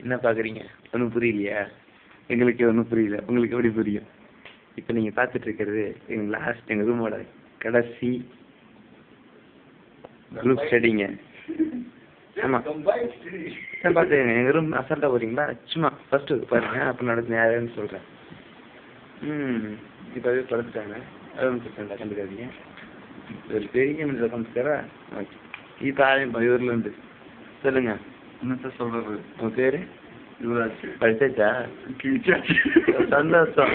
என்ன பார்க்குறீங்க? ஒன்றும் புரியலையா? எங்களுக்கு ஒன்றும் புரியல. உங்களுக்கு எப்படி புரியும்? இப்போ நீங்கள் பார்த்துட்டு இருக்கிறது எங்கள் ரூமோட கடைசி குரூப் ஸ்டடிங்க. ஆமாம், பார்த்துக்கங்க. எங்கள் ரூம் அசால்ட்டாக போகிறீங்களா? சும்மா ஃபஸ்ட்டு பாருங்க, அப்போ நடந்து யாருன்னு சொல்கிறேன். இப்போவே படுத்துட்டாங்க. அது பிரச்சனை கண்டுக்காதீங்க. ஒரு பெரிய மனிதர் கம்மிச்சாரா? ஓகே. இப்போ ஆரம்பிப்போம் இவர்லேருந்து. சொல்லுங்க, என்ன சார் சொல்றது? உங்கள் பேர்? யுவராஜ். படிச்சாச்சா? சந்தோஷம்.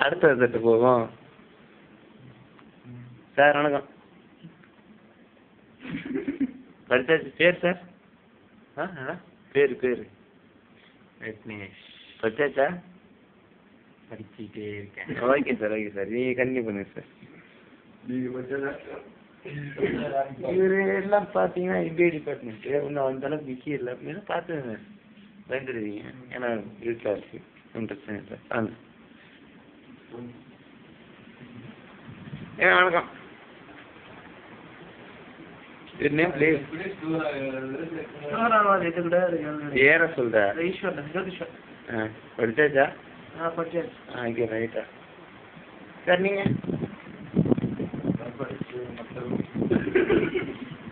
அடுத்த தட்டு போவோம். சார் வணக்கம். படிச்சாச்சு. பேர் சார்? பேர் விக்னேஷ். படிச்சாச்சா? படிச்சுட்டே இருக்கேன். ஓகே சார், நீங்கள் கண்டினியூ பண்ணுங்க சார். நீங்க படிச்சதா? இவரு எல்லாம் பார்த்தீங்கன்னா எம்பிஏ டிபார்ட்மெண்ட்டு ஒன்றும் அந்த அளவுக்கு பிஸி இல்லை அப்படின்னு பார்த்துங்க. பயந்துடுவீங்க, ஏன்னா வீட்டில் இருக்கு, ஒன்றும் பிரச்சனை இல்லை. வாங்க. வணக்கம். ஏற சொல்ற? படிச்சாச்சா? ஓகே, ரைட்டா. சார் நீங்க?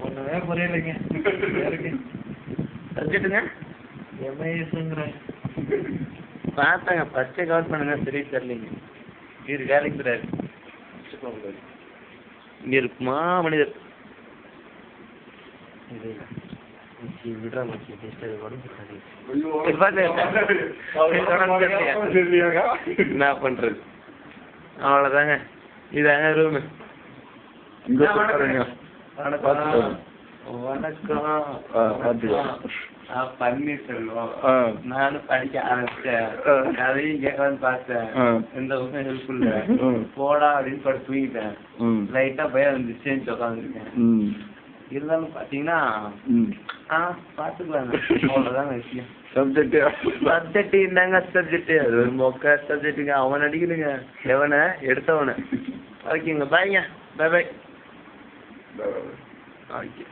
ஒண்ணுமே புரியலைங்க. சப்ஜெக்ட்டுங்க? எம்ஐஎஸ்ங்கிறேன். பார்த்தாங்க, ஃபஸ்ட்டே கவர் பண்ணுங்க. சரி தெரியலைங்க. இது வேலைக்கு தராது. இங்கே இருக்குமா மனிதர்? விடுறா மச்சி, என்ன பண்றது? அவ்வளோதாங்க. இதாங்க ரூமு. வணக்கம். பன்னீர்செல்வம். நானும் படிக்க ஆரம்பிச்சேன். அதையும் கேட்கலான்னு பார்த்தேன். எந்த பக்கம் ஹெல்ப் இல்ல. போடா அப்படின்னு போட்டு தூங்கிட்டேன். லைட்டா பயம் வந்துச்சு, உட்காந்துருக்கேன். இருந்தாலும் பாத்தீங்கன்னா பாத்துக்கலாங்க. அவ்வளவுதாங்க விஷயம். சப்ஜெக்ட் என்னங்க சப்ஜெக்ட்? அது ஒரு மொக்க சப்ஜெக்ட்டுங்க. அவன் அடிக்கணுங்க, எவனை எடுத்தவனை. ஓகேங்க, பாய்ங்க. பை. ஓகே.